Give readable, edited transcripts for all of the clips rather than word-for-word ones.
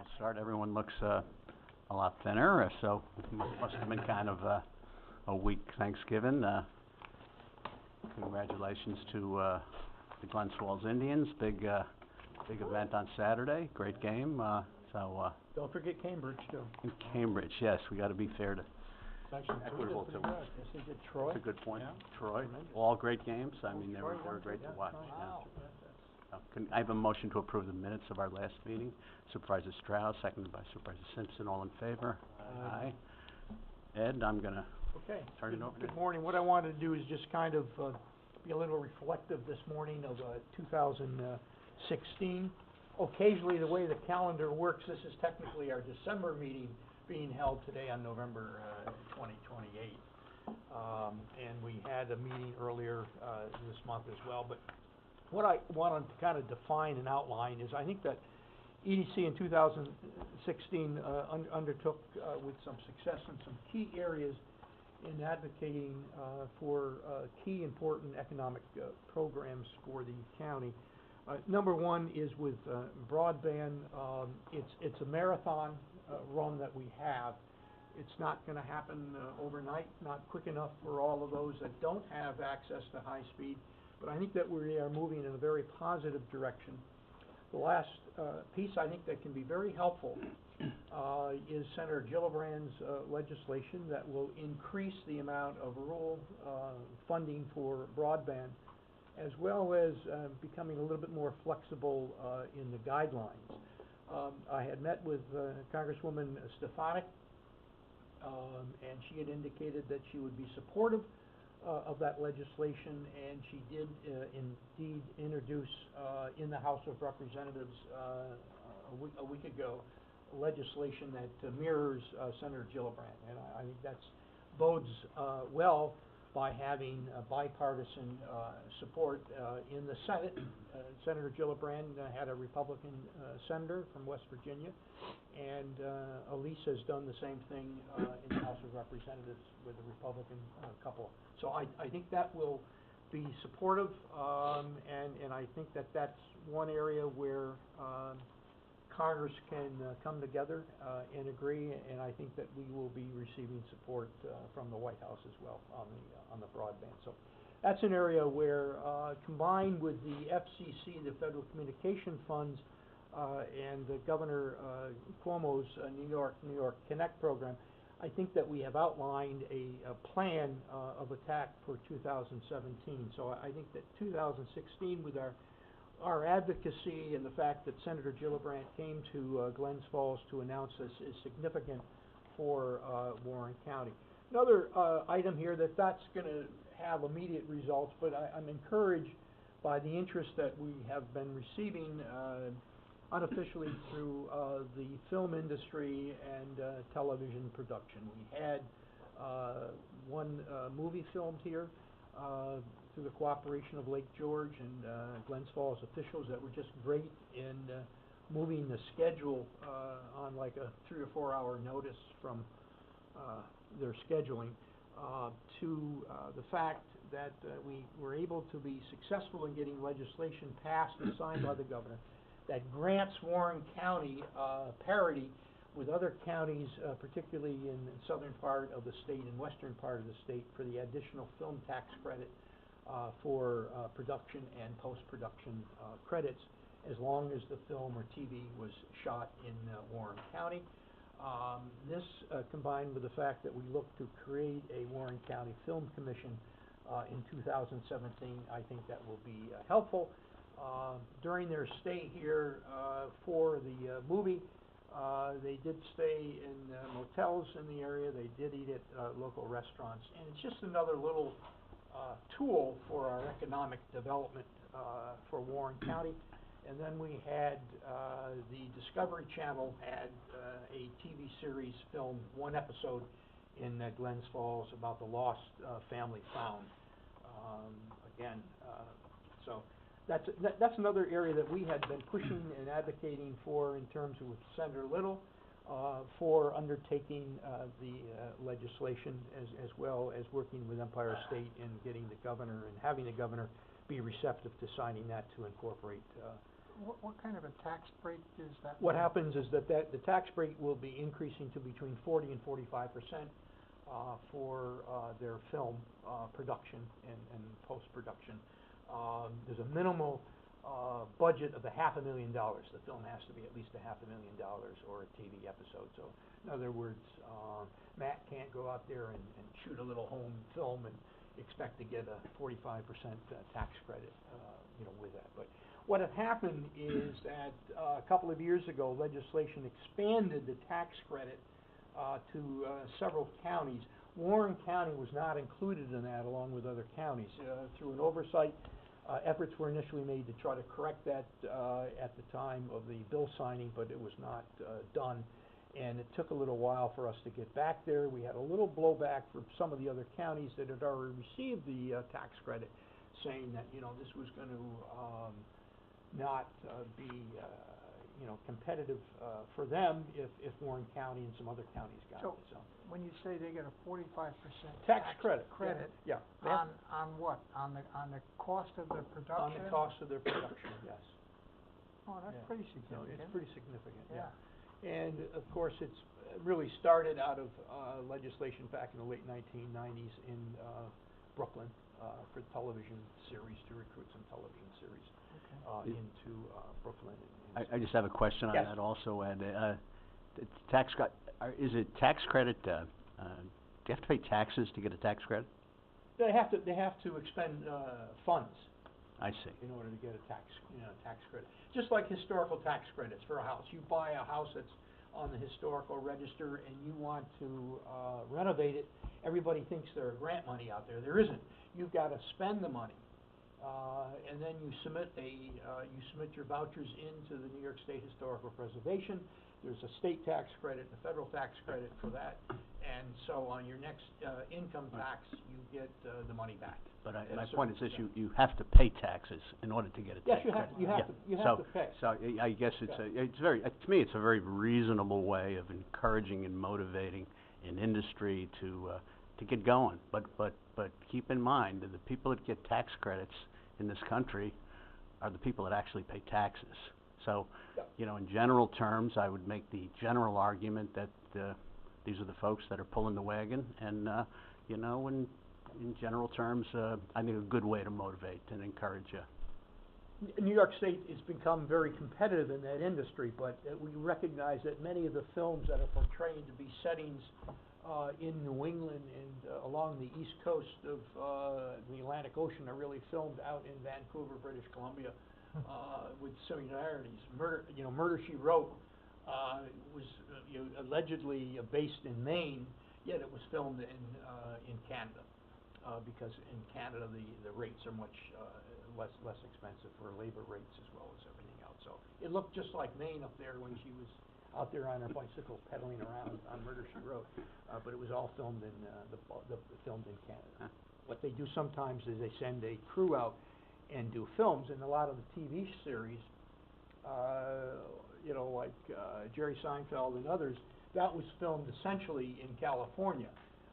We'll start. Everyone looks a lot thinner, so must have been kind of a weak Thanksgiving. Congratulations to the Glens Falls Indians. Big event on Saturday. Great game. Don't forget Cambridge, too. Cambridge, yes. We got to be fair to Equitable, too. Yes, they did Troy. That's a good point. Yeah. Troy. Tremendous. All great games. I mean, they Troy were won, great yeah. to watch. Wow. I have a motion to approve the minutes of our last meeting. Supervisor Strauss, seconded by Supervisor Simpson. All in favor? Aye. Ed, I'm gonna turn it over to you. Good morning. What I wanted to do is just kind of be a little reflective this morning of 2016. Occasionally, the way the calendar works, this is technically our December meeting being held today on November 2028. And we had a meeting earlier this month as well. But what I wanted to kind of define and outline is I think that EDC in 2016 undertook with some success in some key areas in advocating for key important economic programs for the county. Number one is with broadband. It's a marathon run that we have. It's not going to happen overnight, not quick enough for all of those that don't have access to high speed, but I think that we are moving in a very positive direction. The last piece I think that can be very helpful is Senator Gillibrand's legislation that will increase the amount of rural funding for broadband, as well as becoming a little bit more flexible in the guidelines. I had met with Congresswoman Stefanik, and she had indicated that she would be supportive of that legislation, and she did indeed introduce in the House of Representatives a week ago legislation that mirrors Senator Gillibrand, and I think that bodes well by having bipartisan support in the Senate. Senator Gillibrand had a Republican senator from West Virginia, and Elise has done the same thing in the House of Representatives with a Republican couple. So I think that will be supportive, and I think that that's one area where Congress can come together and agree, and I think that we will be receiving support from the White House as well on the broadband. So that's an area where, combined with the FCC, the Federal Communication Funds, and Governor Cuomo's New York Connect program, I think that we have outlined a plan of attack for 2017. So I think that 2016, with our advocacy and the fact that Senator Gillibrand came to Glens Falls to announce this is significant for Warren County. Another item here that's going to have immediate results, but I'm encouraged by the interest that we have been receiving unofficially through the film industry and television production. We had one movie filmed here through the cooperation of Lake George and Glens Falls officials that were just great in moving the schedule on like a 3 or 4 hour notice from their scheduling to the fact that we were able to be successful in getting legislation passed and signed by the governor that grants Warren County parity with other counties, particularly in the southern part of the state and western part of the state, for the additional film tax credit for production and post-production credits, as long as the film or TV was shot in Warren County. This combined with the fact that we look to create a Warren County Film Commission in 2017, I think that will be helpful. During their stay here for the movie, they did stay in motels in the area. They did eat at local restaurants, and it's just another little tool for our economic development for Warren County. And then we had the Discovery Channel had a TV series filmed, one episode in Glens Falls about the lost family found. So that's another area that we had been pushing and advocating for in terms of Senator Little for undertaking the legislation, as well as working with Empire State and getting the governor and having the governor be receptive to signing that to incorporate What kind of a tax break is that? What happens is that the tax rate will be increasing to between 40 and 45%, for, their film, production and post-production. There's a minimal, budget of $500,000. The film has to be at least $500,000 or a TV episode. So, in other words, Matt can't go out there and shoot a little home film and expect to get a 45% tax credit, with that. But what had happened is that a couple of years ago, legislation expanded the tax credit to several counties. Warren County was not included in that, along with other counties. Through an oversight, efforts were initially made to try to correct that at the time of the bill signing, but it was not done. And it took a little while for us to get back there. We had a little blowback from some of the other counties that had already received the tax credit, saying that, this was going to not be, competitive for them if Warren County and some other counties got it. So When you say they get a 45% tax credit. credit, Yeah. on what? On the cost of the production? On the cost of their production, yes. Oh, that's Yeah. pretty So significant. it's pretty significant, Yeah. And of course, it's really started out of legislation back in the late 1990s in Brooklyn for television series, to recruit some television series into Brooklyn. I just have a question on Yes. that also, Ed. The tax cut, is it tax credit, do you have to pay taxes to get a tax credit? They have to expend funds I see. in order to get a tax credit. Just like historical tax credits for a house. You buy a house that's on the historical register and you want to renovate it, everybody thinks there are grant money out there. There isn't. You've got to spend the money. And then you submit your vouchers into the New York State Historical Preservation. There's a state tax credit, a federal tax credit for that. And so on your next income tax, you get the money back. But At a my certain point is this, percent. you have to pay taxes in order to get a Yes, tax you credit. have to pay. So I guess it's very, to me, it's a very reasonable way of encouraging and motivating an industry to get going. But keep in mind that the people that get tax credits in this country are the people that actually pay taxes. So, in general terms, I would make the general argument that these are the folks that are pulling the wagon, and in general terms, I think a good way to motivate and encourage you. New York State has become very competitive in that industry, but we recognize that many of the films that are portrayed to be settings in New England and along the east coast of the Atlantic Ocean are really filmed out in Vancouver, British Columbia, with similarities. Murder, She Wrote was allegedly based in Maine, yet it was filmed in Canada, because in Canada the rates are much less expensive for labor rates as well as everything else. So it looked just like Maine up there when she was out there on her bicycle pedaling around on Murder, She Wrote, but it was all filmed in filmed in Canada. Huh. What they do sometimes is they send a crew out and do films, and a lot of the TV series, like Jerry Seinfeld and others, that was filmed essentially in California.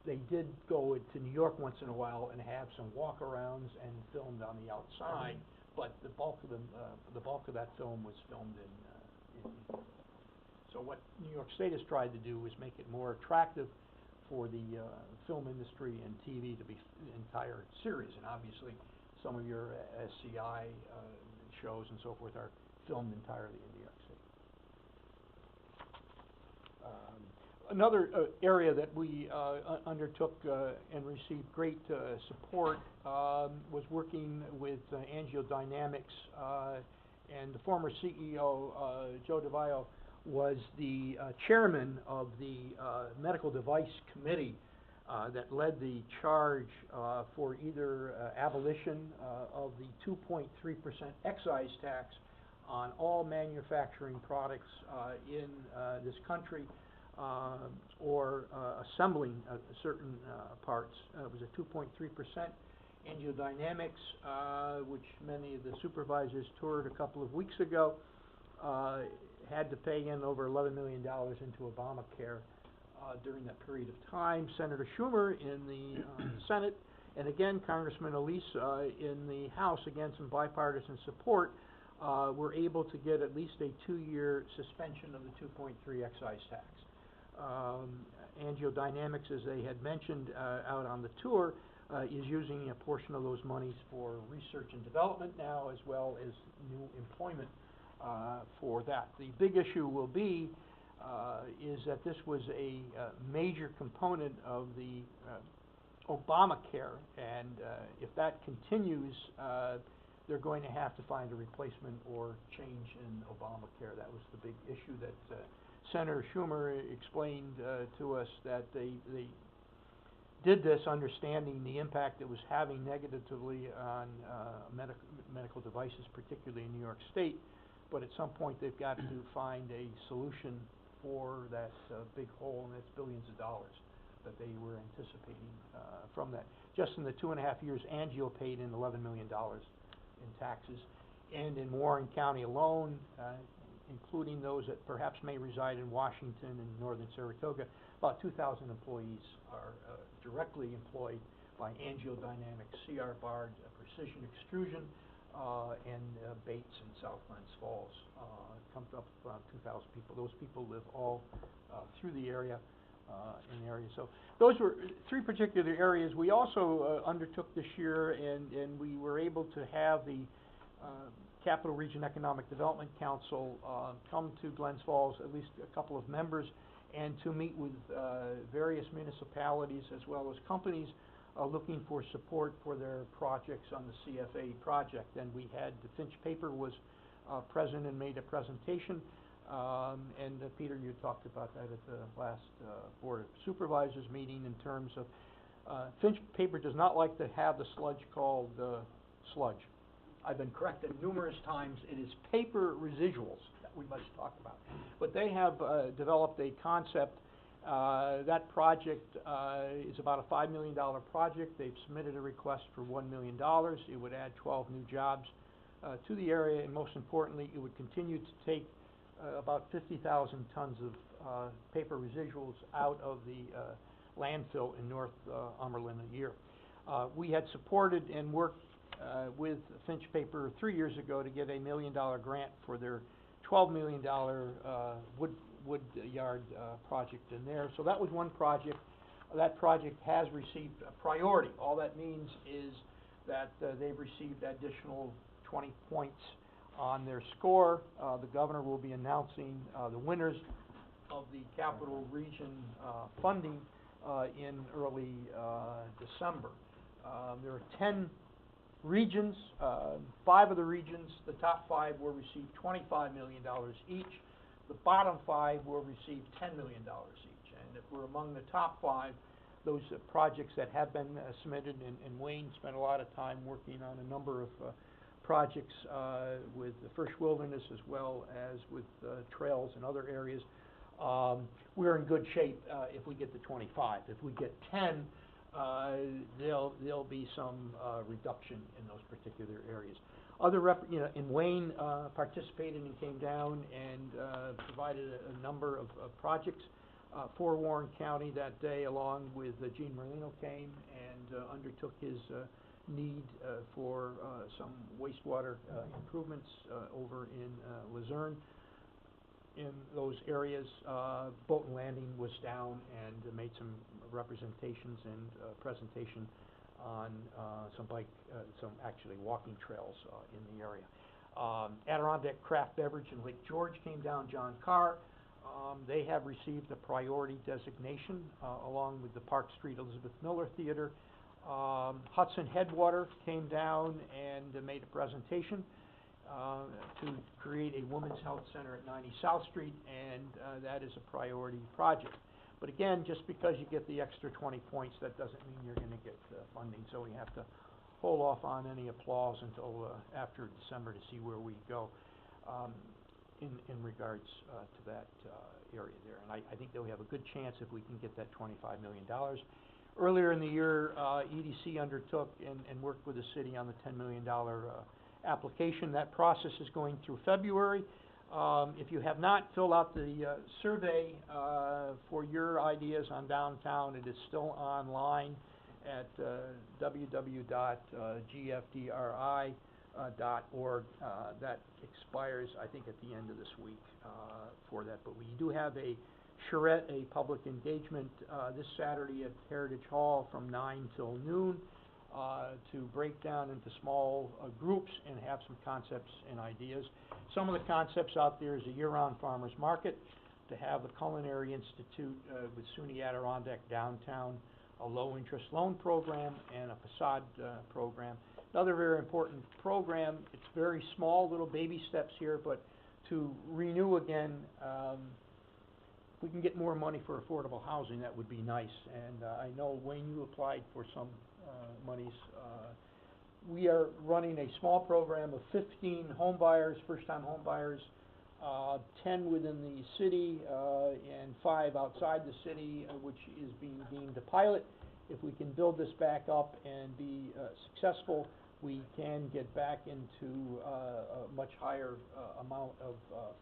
They did go to New York once in a while and have some walkarounds and filmed on the outside, but the bulk of that film was filmed in So what New York State has tried to do is make it more attractive for the film industry and TV to be entire series, and obviously some of your SCI shows and so forth are filmed entirely in New York City. Another area that we undertook and received great support was working with AngioDynamics, and the former CEO, Joe DeVaio, was the chairman of the medical device committee that led the charge for either abolition of the 2.3% excise tax on all manufacturing products in this country, or assembling certain parts. It was a 2.3%. AngioDynamics, which many of the supervisors toured a couple of weeks ago, had to pay in over $11 million into Obamacare during that period of time. Senator Schumer in the Senate, and again Congressman Elise in the House, again some bipartisan support, were able to get at least a 2-year suspension of the 2.3 excise tax. Angiodynamics, as they had mentioned out on the tour, is using a portion of those monies for research and development now, as well as new employment for that. The big issue will be is that this was a major component of the Obamacare, and if that continues, they're going to have to find a replacement or change in Obamacare. That was the big issue that Senator Schumer explained to us, that they did this understanding the impact it was having negatively on medical devices, particularly in New York State, but at some point they've got to find a solution for that big hole, and that's billions of dollars that they were anticipating from that. Just in the 2.5 years, Angio paid in $11 million in taxes, and in Warren County alone, including those that perhaps may reside in Washington and northern Saratoga, about 2,000 employees are directly employed by Angiodynamics, C.R. Bard, Precision Extrusion, and Bates in South Glens Falls. Comes up about 2,000 people. Those people live all through the area, in the area. So those were 3 particular areas. We also undertook this year, and we were able to have the Capital Region Economic Development Council come to Glens Falls, at least a couple of members, and to meet with various municipalities as well as companies looking for support for their projects on the CFA project. And we had, the Finch paper was present and made a presentation, and Peter, you talked about that at the last Board of Supervisors meeting in terms of Finch paper does not like to have the sludge called sludge. I've been corrected numerous times. It is paper residuals that we must talk about. But they have developed a concept. That project is about a $5 million project. They've submitted a request for $1 million. It would add 12 new jobs to the area, and most importantly, it would continue to take about 50,000 tons of paper residuals out of the landfill in North Umberland a year. We had supported and worked with Finch Paper 3 years ago to get a $1 million grant for their $12 million wood yard project in there. So that was one project. That project has received a priority. All that means is that they've received additional 20 points on their score. The governor will be announcing the winners of the Capital Region funding in early December. There are 10 regions. 5 of the regions, the top 5 will receive $25 million each. The bottom 5 will receive $10 million each. And if we're among the top 5, those projects that have been submitted, and Wayne spent a lot of time working on a number of projects with the First Wilderness as well as with trails and other areas, we're in good shape if we get to 25. If we get 10, there'll be some reduction in those particular areas. Other and Wayne participated and came down and provided a number of projects for Warren County that day, along with Gene Merlino came and undertook his need for some wastewater improvements over in Luzerne. In those areas, Boat Landing was down and made some representations and presentation on some actually walking trails in the area. Adirondack Craft Beverage in Lake George came down, John Carr. They have received a priority designation along with the Park Street Elizabeth Miller Theater. Hudson Headwater came down and made a presentation to create a women's health center at 90 South Street, and that is a priority project. But again, just because you get the extra 20 points, that doesn't mean you're going to get funding, so we have to hold off on any applause until after December to see where we go in regards to that area there. And I think that we have a good chance if we can get that $25 million. Earlier in the year, EDC undertook and worked with the city on the $10 million application. That process is going through February. If you have not filled out the survey for your ideas on downtown, it is still online at www.gfdri.org. that expires, I think, at the end of this week for that. But we do have a charrette, a public engagement this Saturday at Heritage Hall from 9 till noon to break down into small groups and have some concepts and ideas. Some of the concepts out there is a year-round farmers market, to have the Culinary Institute with SUNY Adirondack downtown, a low-interest loan program, and a facade program. Another very important program, it's very small, little baby steps here, but to renew again, if we can get more money for affordable housing, that would be nice. And I know, Wayne, you applied for some monies. We are running a small program of 15 home buyers, first-time home buyers, 10 within the city, and 5 outside the city, which is being deemed a pilot. If we can build this back up and be successful, we can get back into a much higher amount of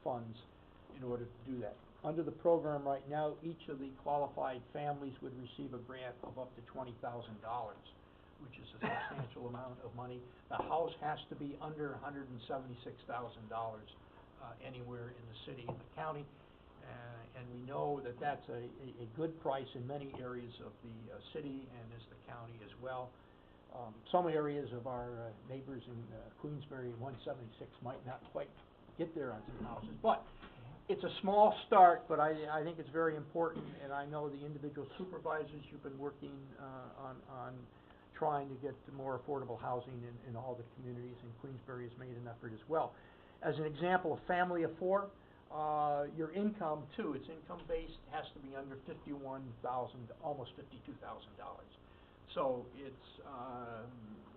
funds in order to do that. Under the program right now, each of the qualified families would receive a grant of up to $20,000, which is a substantial amount of money. The house has to be under $176,000 anywhere in the city and the county, and we know that that's a good price in many areas of the city and as the county as well. Some areas of our neighbors in Queensbury, 176 might not quite get there on some houses, but it's a small start, but I think it's very important, and I know the individual supervisors, you've been working on trying to get to more affordable housing in all the communities, and Queensbury has made an effort as well. As an example, a family of 4, your income too, it's income-based, has to be under $51,000, almost $52,000. So it's,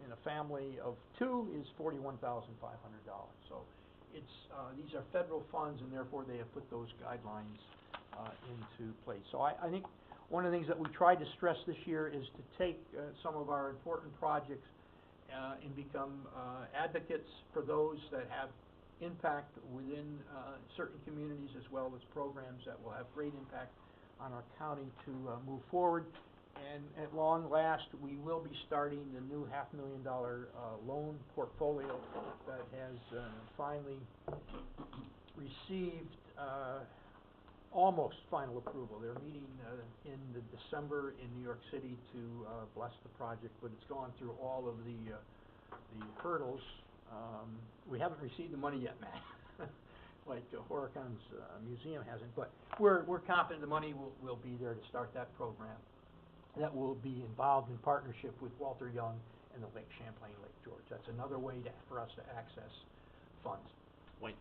in a family of 2 is $41,500. So it's, these are federal funds, and therefore they have put those guidelines into place. So I think one of the things that we tried to stress this year is to take some of our important projects and become advocates for those that have impact within certain communities, as well as programs that will have great impact on our county to move forward. And at long last, we will be starting the new $500,000 loan portfolio that has finally received almost final approval. They're meeting in December in New York City to bless the project, but it's gone through all of the hurdles. We haven't received the money yet, Matt, like Horacon's museum hasn't, but we're confident the money will be there to start that program. That will be involved in partnership with Walter Young and the Lake Champlain, Lake George. That's another way for us to access funds. Wayne?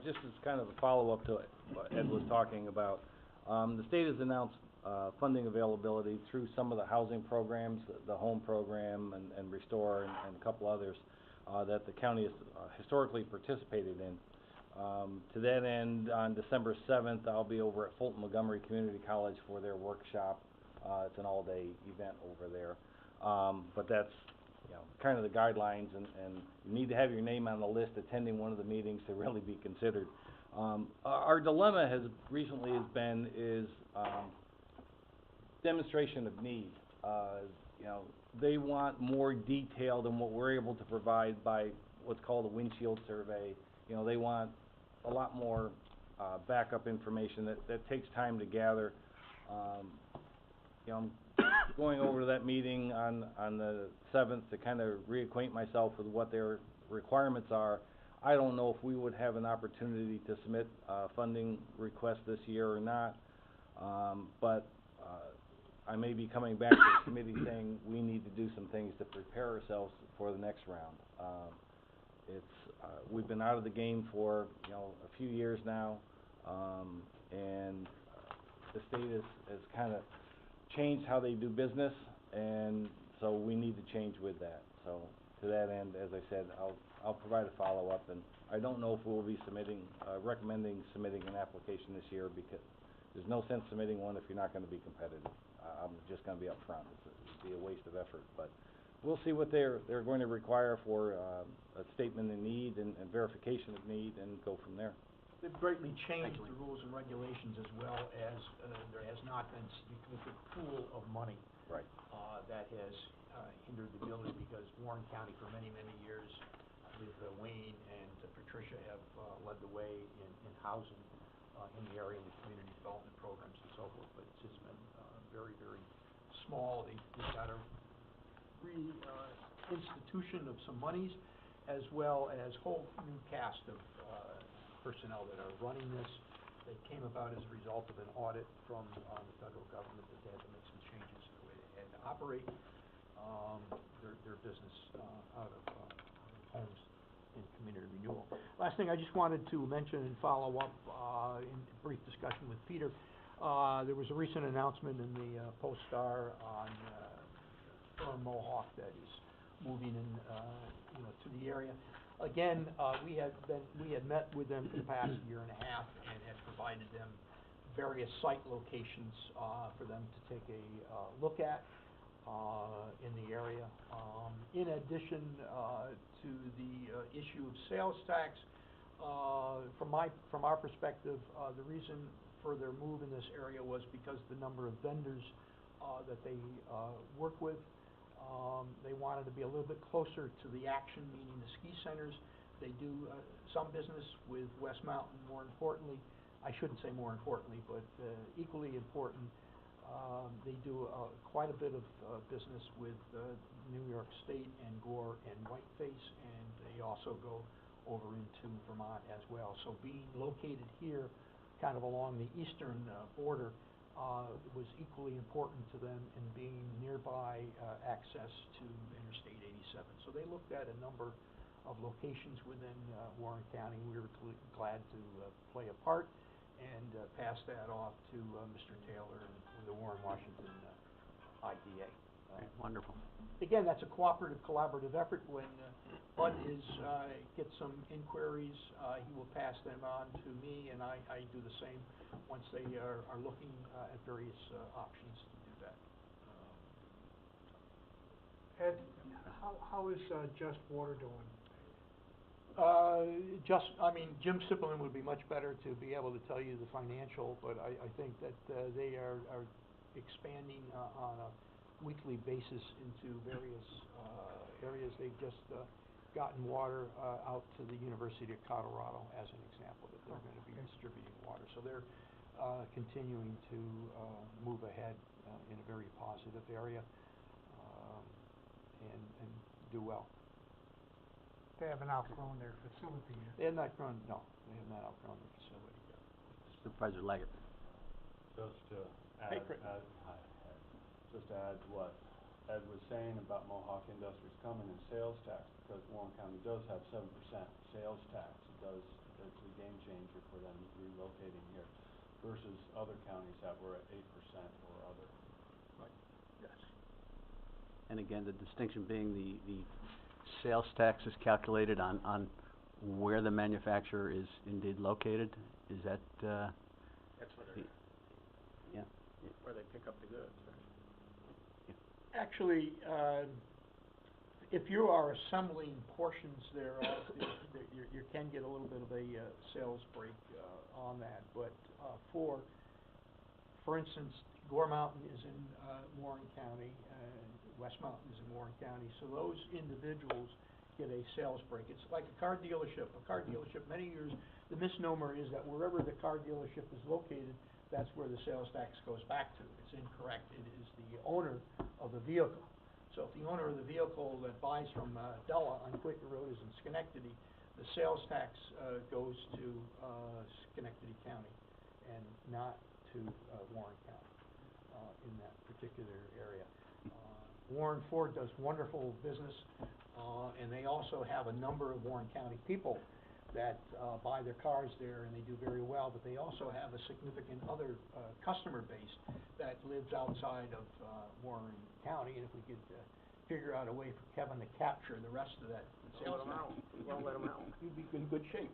Just as kind of a follow-up to what Ed was talking about, the state has announced funding availability through some of the housing programs, the home program and Restore and a couple others that the county has historically participated in. To that end, on December 7th, I'll be over at Fulton Montgomery Community College for their workshop. It's an all-day event over there. But that's, you know, kind of the guidelines, and you need to have your name on the list attending one of the meetings to really be considered. Our dilemma has recently been demonstration of need. You know, they want more detail than what we're able to provide by what's called a windshield survey. You know, they want a lot more backup information that takes time to gather. You know, I'm going over to that meeting on the 7th to kind of reacquaint myself with what their requirements are. I don't know if we would have an opportunity to submit a funding request this year or not, but I may be coming back to the committee saying we need to do some things to prepare ourselves for the next round. We've been out of the game for, you know, a few years now, and the state has kind of changed how they do business, and so we need to change with that. So to that end, as I said, I'll provide a follow-up, and I don't know if we'll be recommending submitting an application this year, because there's no sense submitting one if you're not going to be competitive. I'm just going to be upfront. It'd be a waste of effort, but we'll see what they're going to require for a statement of need and verification of need, and go from there. They've greatly changed the rules and regulations, as well as there has not been significant pool of money. Right. That has hindered the ability, because Warren County for many, many years with Wayne and Patricia have led the way in housing in the area, in the community development programs and so forth, but it's just been very, very small. They've got a institution of some monies, as well as whole new cast of personnel that are running this. They came about as a result of an audit from the federal government, that they had to make some changes in the way they had to operate their business out of homes and community renewal. Last thing I just wanted to mention and follow up in brief discussion with Peter. There was a recent announcement in the Post-Star on firm Mohawk that is moving in, to the area. Again, we had met with them for the past year and a half and had provided them various site locations for them to take a look at in the area. In addition to the issue of sales tax, from our perspective, the reason for their move in this area was because the number of vendors that they work with. They wanted to be a little bit closer to the action, meaning the ski centers. They do some business with West Mountain. More importantly, I shouldn't say more importantly, but equally important, they do quite a bit of business with New York State and Gore and Whiteface, and they also go over into Vermont as well. So being located here, kind of along the eastern border, was equally important to them in being nearby access to Interstate 87. So they looked at a number of locations within Warren County. We were glad to play a part and pass that off to Mr. Taylor and the Warren Washington IDA. Wonderful. Again, that's a cooperative, collaborative effort. When Bud gets some inquiries, he will pass them on to me, and I do the same once they are looking at various options to do that. Ed, how is Just Water doing? Jim Sippelman would be much better to be able to tell you the financial, but I think that they are expanding on a weekly basis into various areas. They've just gotten water out to the University of Colorado, as an example, that they're going to be distributing water. So they're continuing to move ahead in a very positive area and do well. They haven't outgrown their facility yet. They have not outgrown their facility yet. Supervisor Leggett. Just to Hey, add, Chris. hi, Ed. Just to add to what Ed was saying about Mohawk Industries coming in sales tax, because Warren County does have 7% sales tax. It's a game changer for them relocating here versus other counties that were at 8% or other. Right, yes. And again, the distinction being the sales tax is calculated on where the manufacturer is indeed located. Is that, That's what they're, yeah. where they pick up the goods, right? Actually, if you are assembling portions thereof, you can get a little bit of a sales break on that. But for instance, Gore Mountain is in Warren County, West Mountain is in Warren County, so those individuals get a sales break. It's like a car dealership. A car dealership, many years, the misnomer is that wherever the car dealership is located, that's where the sales tax goes back to. It's incorrect. It is the owner of the vehicle. So if the owner of the vehicle that buys from Della on Quaker Road is in Schenectady, the sales tax goes to Schenectady County and not to Warren County in that particular area. Warren Ford does wonderful business, and they also have a number of Warren County people that buy their cars there, and they do very well, but they also have a significant other customer base that lives outside of Warren County, and if we could figure out a way for Kevin to capture the rest of that sales tax, Won't let 'em out. you'd be in good shape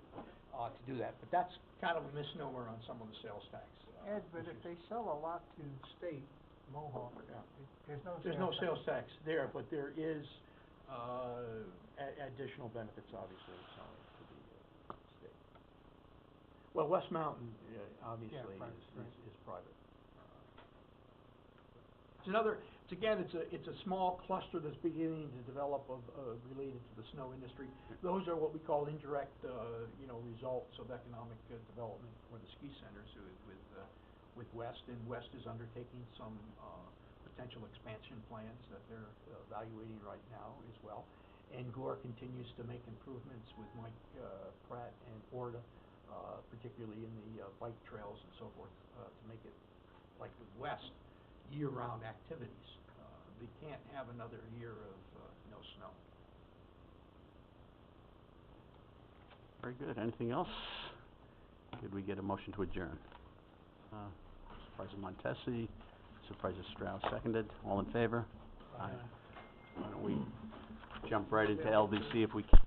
to do that. But that's kind of a misnomer on some of the sales tax. Ed, but if issues. they sell a lot to state, Mohawk, Yeah. there's no sales tax. There, but there is additional benefits, obviously, selling to the state. Well, West Mountain, obviously, Yeah, right. is private. It's another, it's a small cluster that's beginning to develop related to the snow industry. Those are what we call indirect, results of economic development for the ski centers with West, and West is undertaking some potential expansion plans that they're evaluating right now as well. And Gore continues to make improvements with Mike Pratt and Orta, particularly in the bike trails and so forth, to make it, like with West, year-round activities. They can't have another year of no snow. Very good. Anything else? Could we get a motion to adjourn? Supervisor Montesi, Supervisor Strauss seconded. All in favor? Aye. Why don't we jump right into LDC if we can.